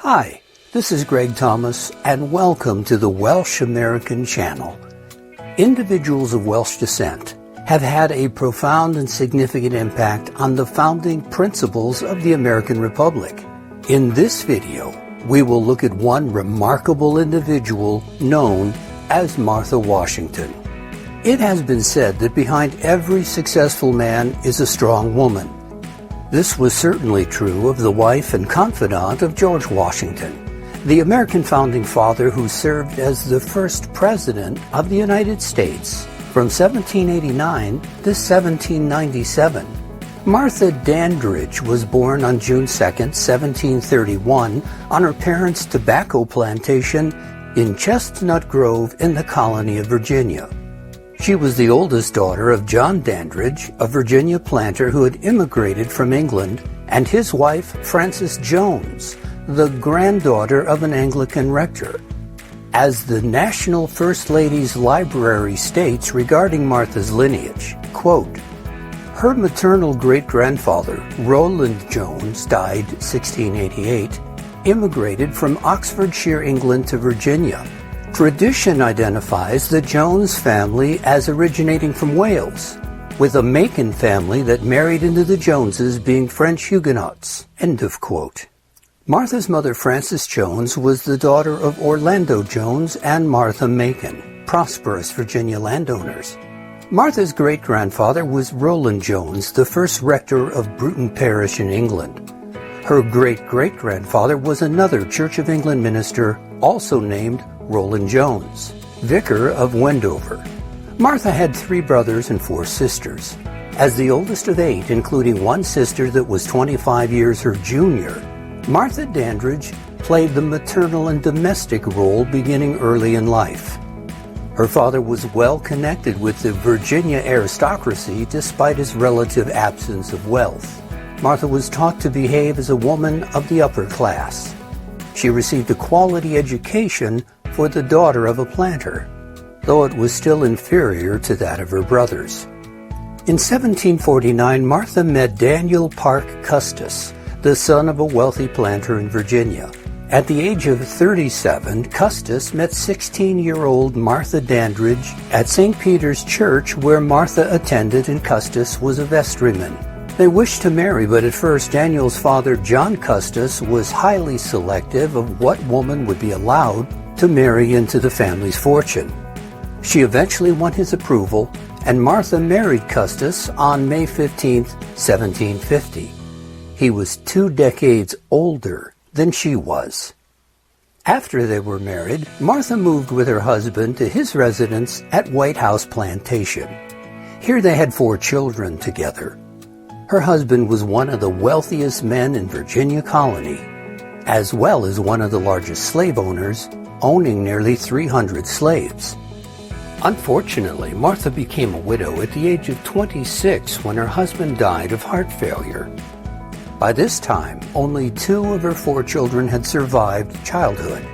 Hi, this is Greg Thomas, and welcome to the Welsh American Channel. Individuals of Welsh descent have had a profound and significant impact on the founding principles of the American Republic. In this video, we will look at one remarkable individual known as Martha Washington. It has been said that behind every successful man is a strong woman. This was certainly true of the wife and confidant of George Washington, the American founding father who served as the first president of the United States from 1789 to 1797. Martha Dandridge was born on June 2, 1731, on her parents' tobacco plantation in Chestnut Grove in the colony of Virginia. She was the oldest daughter of John Dandridge, a Virginia planter who had immigrated from England, and his wife, Frances Jones, the granddaughter of an Anglican rector. As the National First Lady's Library states regarding Martha's lineage, quote, her maternal great-grandfather, Rowland Jones, died 1688, immigrated from Oxfordshire, England to Virginia. Tradition identifies the Jones family as originating from Wales, with a Macon family that married into the Joneses being French Huguenots. End of quote. Martha's mother, Frances Jones, was the daughter of Orlando Jones and Martha Macon, prosperous Virginia landowners. Martha's great-grandfather was Rowland Jones, the first rector of Bruton Parish in England. Her great-great-grandfather was another Church of England minister, also named Rowland Jones, vicar of Wendover. Martha had 3 brothers and 4 sisters. As the oldest of 8, including one sister that was 25 years her junior, Martha Dandridge played the maternal and domestic role beginning early in life. Her father was well connected with the Virginia aristocracy despite his relative absence of wealth. Martha was taught to behave as a woman of the upper class. She received a quality education for the daughter of a planter, though it was still inferior to that of her brothers. In 1749, Martha met Daniel Parke Custis, the son of a wealthy planter in Virginia. At the age of 37, Custis met 16-year-old Martha Dandridge at St. Peter's Church, where Martha attended and Custis was a vestryman. They wished to marry, but at first Daniel's father, John Custis, was highly selective of what woman would be allowed to marry into the family's fortune. She eventually won his approval, and Martha married Custis on May 15, 1750. He was 2 decades older than she was. After they were married, Martha moved with her husband to his residence at White House Plantation. Here they had 4 children together. Her husband was one of the wealthiest men in Virginia colony, as well as one of the largest slave owners, owning nearly 300 slaves. Unfortunately, Martha became a widow at the age of 26 when her husband died of heart failure. By this time, only 2 of her 4 children had survived childhood.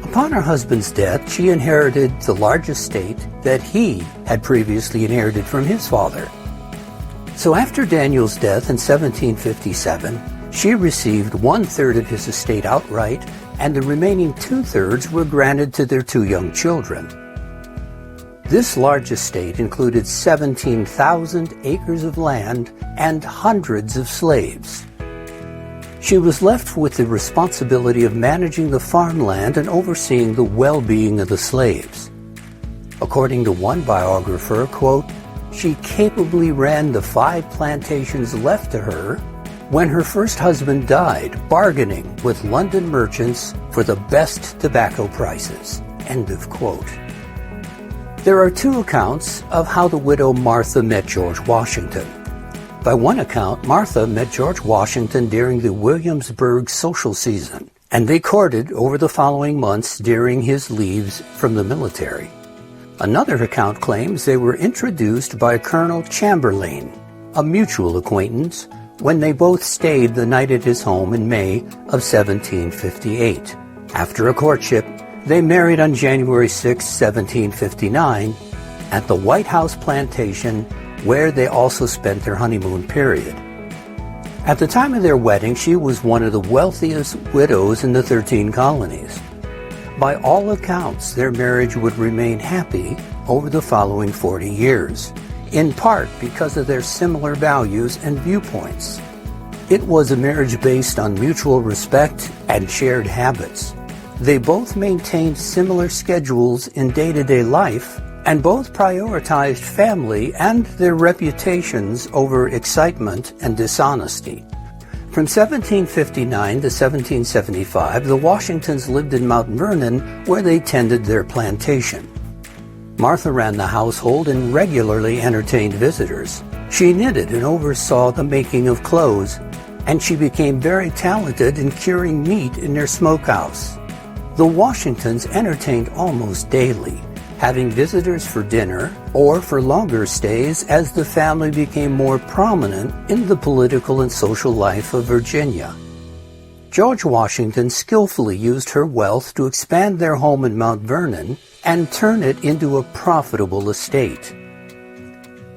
Upon her husband's death, she inherited the large estate that he had previously inherited from his father. So after Daniel's death in 1757, she received 1/3 of his estate outright, and the remaining 2/3 were granted to their 2 young children. This large estate included 17,000 acres of land and hundreds of slaves. She was left with the responsibility of managing the farmland and overseeing the well-being of the slaves. According to one biographer, quote, she capably ran the 5 plantations left to her when her first husband died, bargaining with London merchants for the best tobacco prices. End of quote. There are 2 accounts of how the widow Martha met George Washington. By one account, Martha met George Washington during the Williamsburg social season, and they courted over the following months during his leaves from the military. Another account claims they were introduced by Colonel Chamberlain, a mutual acquaintance, when they both stayed the night at his home in May of 1758. After a courtship, they married on January 6, 1759, at the White House Plantation, where they also spent their honeymoon period. At the time of their wedding, she was one of the wealthiest widows in the 13 colonies. By all accounts, their marriage would remain happy over the following 40 years, in part because of their similar values and viewpoints. It was a marriage based on mutual respect and shared habits. They both maintained similar schedules in day-to-day life, and both prioritized family and their reputations over excitement and dishonesty. From 1759 to 1775, the Washingtons lived in Mount Vernon, where they tended their plantation. Martha ran the household and regularly entertained visitors. She knitted and oversaw the making of clothes, and she became very talented in curing meat in their smokehouse. The Washingtons entertained almost daily, having visitors for dinner or for longer stays as the family became more prominent in the political and social life of Virginia. George Washington skillfully used her wealth to expand their home in Mount Vernon and turn it into a profitable estate.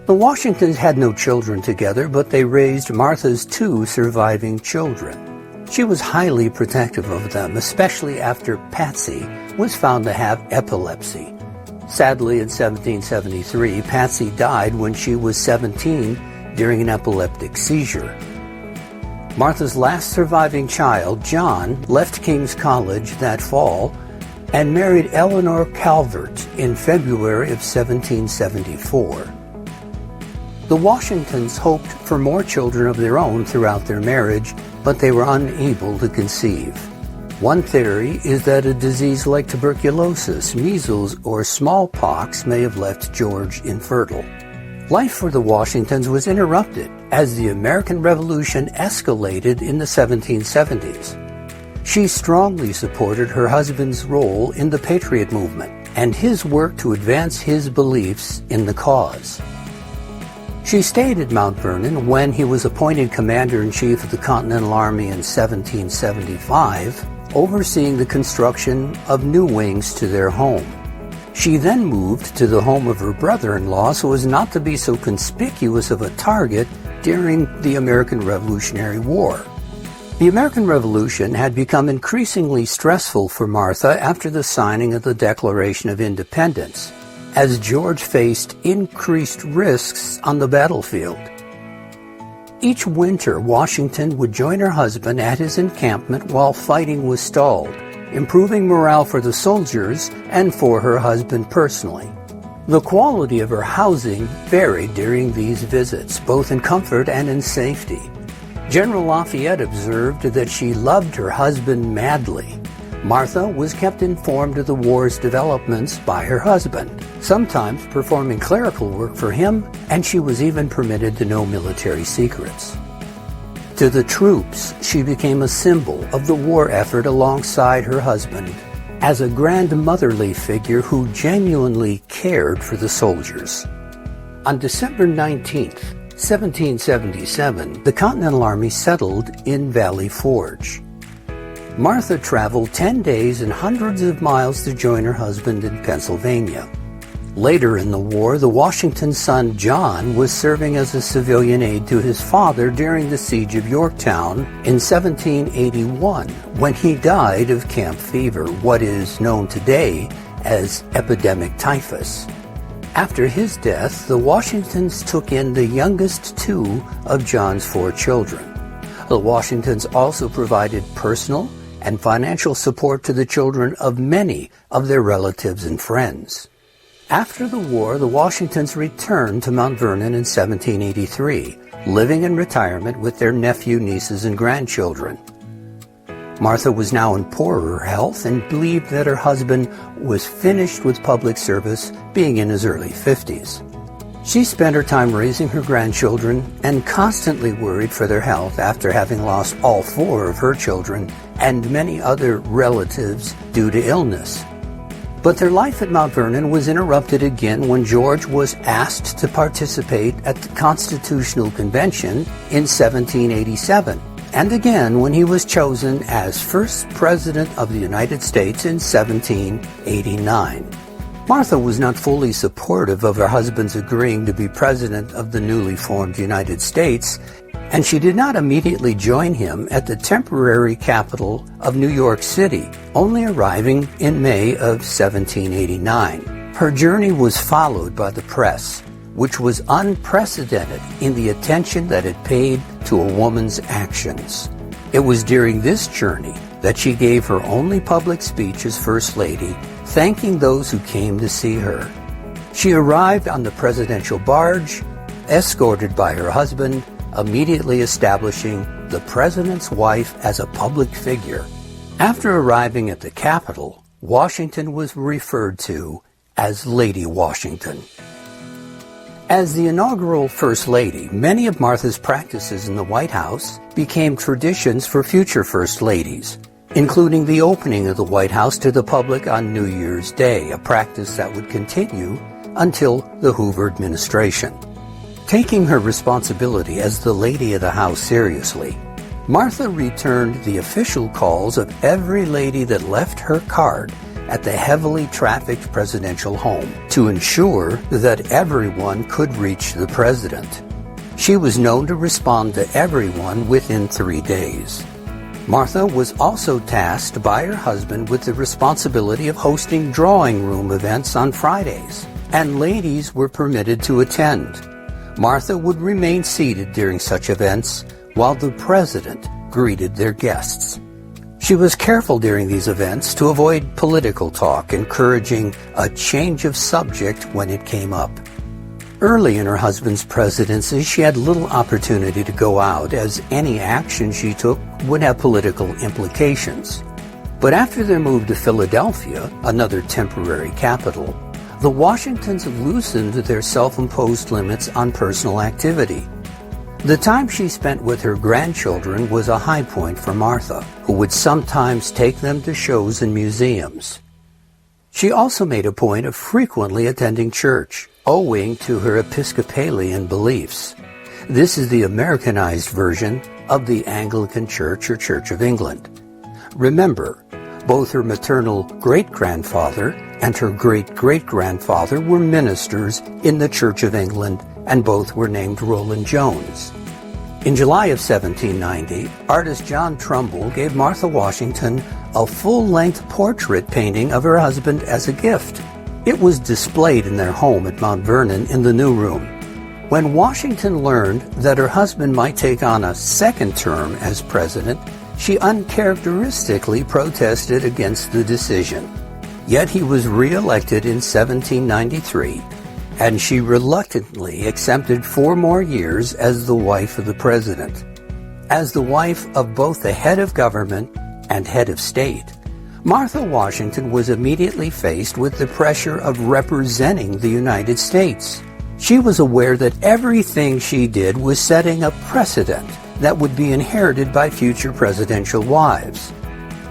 The Washingtons had no children together, but they raised Martha's 2 surviving children. She was highly protective of them, especially after Patsy was found to have epilepsy. Sadly, in 1773, Patsy died when she was 17 during an epileptic seizure. Martha's last surviving child, John, left King's College that fall and married Eleanor Calvert in February of 1774. The Washingtons hoped for more children of their own throughout their marriage, but they were unable to conceive. One theory is that a disease like tuberculosis, measles, or smallpox may have left George infertile. Life for the Washingtons was interrupted as the American Revolution escalated in the 1770s. She strongly supported her husband's role in the Patriot movement and his work to advance his beliefs in the cause. She stayed at Mount Vernon when he was appointed Commander-in-Chief of the Continental Army in 1775, overseeing the construction of new wings to their home. She then moved to the home of her brother-in-law so as not to be so conspicuous of a target during the American Revolutionary War. The American Revolution had become increasingly stressful for Martha after the signing of the Declaration of Independence, as George faced increased risks on the battlefield. Each winter, Washington would join her husband at his encampment while fighting was stalled, improving morale for the soldiers and for her husband personally. The quality of her housing varied during these visits, both in comfort and in safety. General Lafayette observed that she loved her husband madly. Martha was kept informed of the war's developments by her husband, sometimes performing clerical work for him, and she was even permitted to know military secrets. To the troops, she became a symbol of the war effort alongside her husband, as a grandmotherly figure who genuinely cared for the soldiers. On December 19th, 1777, the Continental Army settled in Valley Forge. Martha traveled 10 days and hundreds of miles to join her husband in Pennsylvania. Later in the war, the Washington's son John was serving as a civilian aide to his father during the siege of Yorktown in 1781, when he died of camp fever, what is known today as epidemic typhus. After his death, the Washingtons took in the youngest 2 of John's 4 children. The Washingtons also provided personal and financial support to the children of many of their relatives and friends. After the war, the Washingtons returned to Mount Vernon in 1783, living in retirement with their nephew, nieces, and grandchildren. Martha was now in poorer health and believed that her husband was finished with public service, being in his early 50s. She spent her time raising her grandchildren and constantly worried for their health after having lost all 4 of her children and many other relatives due to illness. But their life at Mount Vernon was interrupted again when George was asked to participate at the Constitutional Convention in 1787, and again when he was chosen as first President of the United States in 1789. Martha was not fully supportive of her husband's agreeing to be president of the newly formed United States, and she did not immediately join him at the temporary capital of New York City, only arriving in May of 1789. Her journey was followed by the press, which was unprecedented in the attention that it paid to a woman's actions. It was during this journey that she gave her only public speech as First Lady, thanking those who came to see her. She arrived on the presidential barge, escorted by her husband, immediately establishing the president's wife as a public figure. After arriving at the Capitol, Washington was referred to as Lady Washington. As the inaugural First Lady, many of Martha's practices in the White House became traditions for future First Ladies, including the opening of the White House to the public on New Year's Day, a practice that would continue until the Hoover administration. Taking her responsibility as the Lady of the House seriously, Martha returned the official calls of every lady that left her card at the heavily trafficked presidential home to ensure that everyone could reach the president. She was known to respond to everyone within 3 days. Martha was also tasked by her husband with the responsibility of hosting drawing room events on Fridays, and ladies were permitted to attend. Martha would remain seated during such events while the president greeted their guests. She was careful during these events to avoid political talk, encouraging a change of subject when it came up. Early in her husband's presidency, she had little opportunity to go out, as any action she took would have political implications. But after their move to Philadelphia, another temporary capital, the Washingtons loosened their self-imposed limits on personal activity. The time she spent with her grandchildren was a high point for Martha, who would sometimes take them to shows and museums. She also made a point of frequently attending church, owing to her Episcopalian beliefs. This is the Americanized version of the Anglican Church or Church of England. Remember, both her maternal great-grandfather and her great-great-grandfather were ministers in the Church of England, and both were named Rowland Jones. In July of 1790, artist John Trumbull gave Martha Washington a full-length portrait painting of her husband as a gift. It was displayed in their home at Mount Vernon in the New Room. When Washington learned that her husband might take on a second term as president, she uncharacteristically protested against the decision. Yet he was re-elected in 1793, and she reluctantly accepted 4 more years as the wife of the president. As the wife of both the head of government and head of state, Martha Washington was immediately faced with the pressure of representing the United States. She was aware that everything she did was setting a precedent that would be inherited by future presidential wives.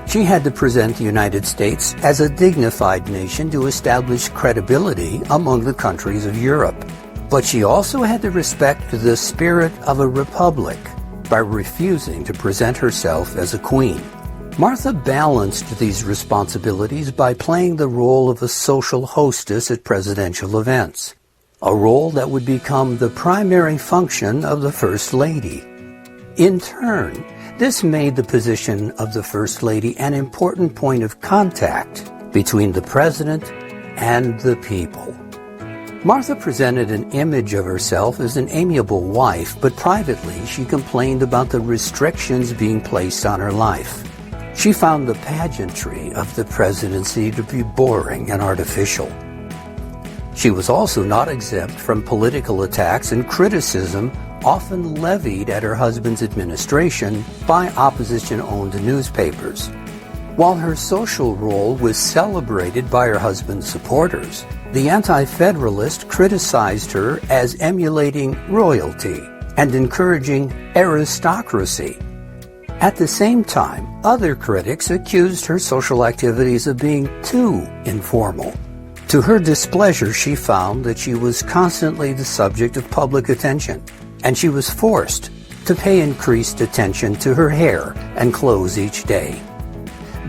She had to present the United States as a dignified nation to establish credibility among the countries of Europe. But she also had to respect the spirit of a republic by refusing to present herself as a queen. Martha balanced these responsibilities by playing the role of a social hostess at presidential events, a role that would become the primary function of the First Lady. In turn, this made the position of the First Lady an important point of contact between the President and the people. Martha presented an image of herself as an amiable wife, but privately she complained about the restrictions being placed on her life. She found the pageantry of the presidency to be boring and artificial. She was also not exempt from political attacks and criticism often levied at her husband's administration by opposition-owned newspapers. While her social role was celebrated by her husband's supporters, the Anti-Federalist criticized her as emulating royalty and encouraging aristocracy. At the same time, other critics accused her social activities of being too informal. To her displeasure, she found that she was constantly the subject of public attention, and she was forced to pay increased attention to her hair and clothes each day.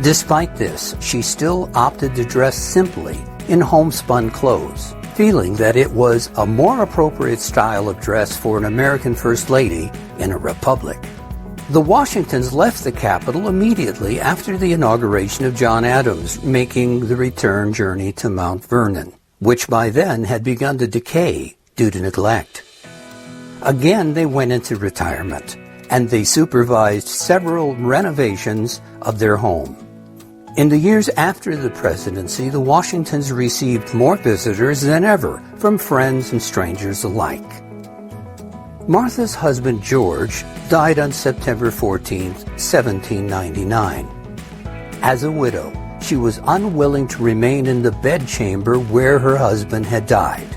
Despite this, she still opted to dress simply in homespun clothes, feeling that it was a more appropriate style of dress for an American First Lady in a republic. The Washingtons left the capital immediately after the inauguration of John Adams, making the return journey to Mount Vernon, which by then had begun to decay due to neglect. Again, they went into retirement, and they supervised several renovations of their home. In the years after the presidency, the Washingtons received more visitors than ever from friends and strangers alike. Martha's husband, George, died on September 14, 1799. As a widow, she was unwilling to remain in the bedchamber where her husband had died.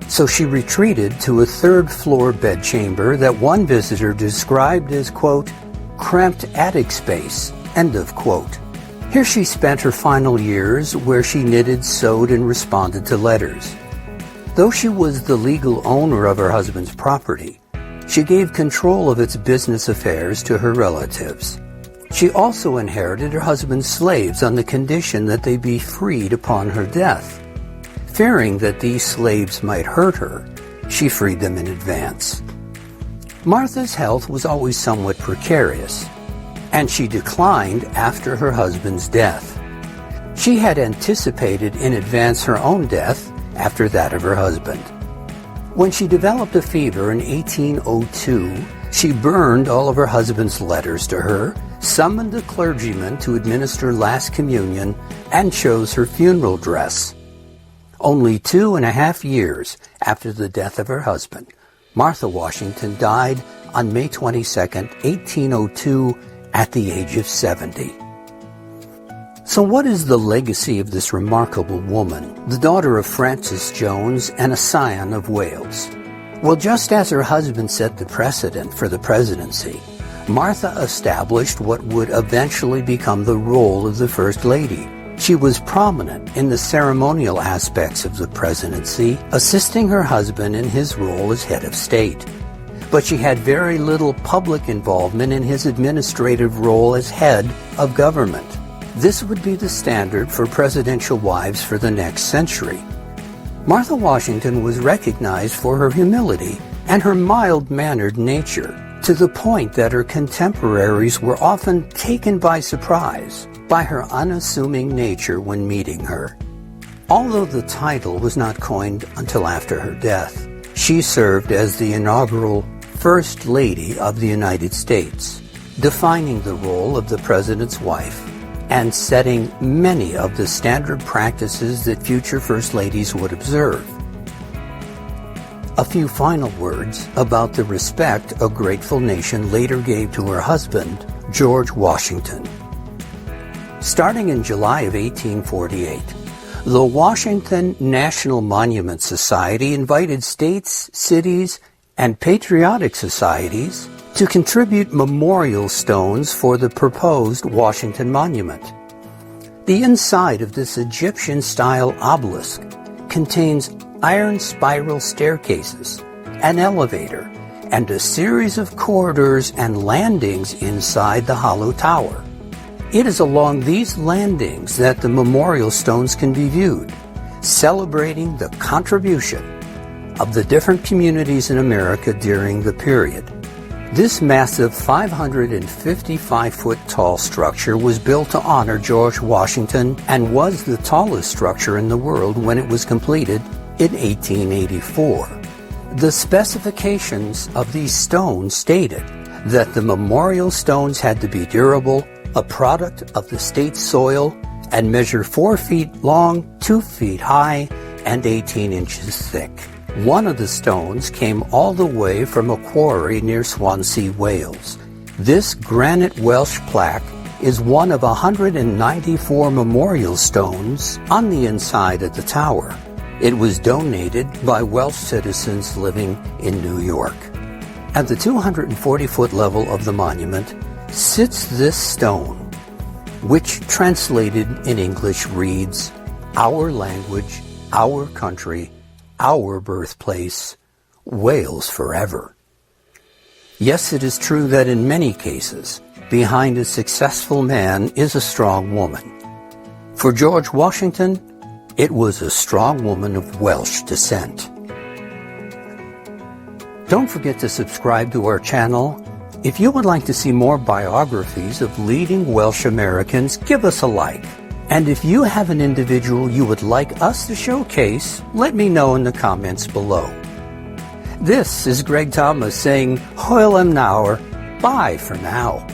So she retreated to a third-floor bedchamber that one visitor described as, quote, cramped attic space, end of quote. Here she spent her final years, where she knitted, sewed, and responded to letters. Though she was the legal owner of her husband's property, she gave control of its business affairs to her relatives. She also inherited her husband's slaves on the condition that they be freed upon her death. Fearing that these slaves might hurt her, she freed them in advance. Martha's health was always somewhat precarious, and she declined after her husband's death. She had anticipated in advance her own death after that of her husband. When she developed a fever in 1802, she burned all of her husband's letters to her, summoned a clergyman to administer Last Communion, and chose her funeral dress. Only 2.5 years after the death of her husband, Martha Washington died on May 22, 1802, at the age of 70. So what is the legacy of this remarkable woman, the daughter of Francis Jones and a scion of Wales? Well, just as her husband set the precedent for the presidency, Martha established what would eventually become the role of the First Lady. She was prominent in the ceremonial aspects of the presidency, assisting her husband in his role as head of state. But she had very little public involvement in his administrative role as head of government. This would be the standard for presidential wives for the next century. Martha Washington was recognized for her humility and her mild-mannered nature, to the point that her contemporaries were often taken by surprise by her unassuming nature when meeting her. Although the title was not coined until after her death, she served as the inaugural First Lady of the United States, defining the role of the President's wife and setting many of the standard practices that future First Ladies would observe. A few final words about the respect a grateful nation later gave to her husband, George Washington. Starting in July of 1848, the Washington National Monument Society invited states, cities, and patriotic societies to contribute memorial stones for the proposed Washington Monument. The inside of this Egyptian-style obelisk contains iron spiral staircases, an elevator, and a series of corridors and landings inside the hollow tower. It is along these landings that the memorial stones can be viewed, celebrating the contribution of the different communities in America during the period. This massive 555-foot tall structure was built to honor George Washington and was the tallest structure in the world when it was completed in 1884. The specifications of these stones stated that the memorial stones had to be durable, a product of the state's soil, and measure 4 feet long, 2 feet high, and 18 inches thick. One of the stones came all the way from a quarry near Swansea, Wales. This granite Welsh plaque is one of 194 memorial stones on the inside of the tower. It was donated by Welsh citizens living in New York. At the 240-foot level of the monument sits this stone, which translated in English reads, "Our language, our country, our birthplace, Wales forever." Yes, it is true that in many cases, behind a successful man is a strong woman. For George Washington, It was a strong woman of Welsh descent. Don't forget to subscribe to our channel. If you would like to see more biographies of leading Welsh Americans, give us a like. And if you have an individual you would like us to showcase, let me know in the comments below. This is Greg Thomas saying, Hwyl am nawr, bye for now.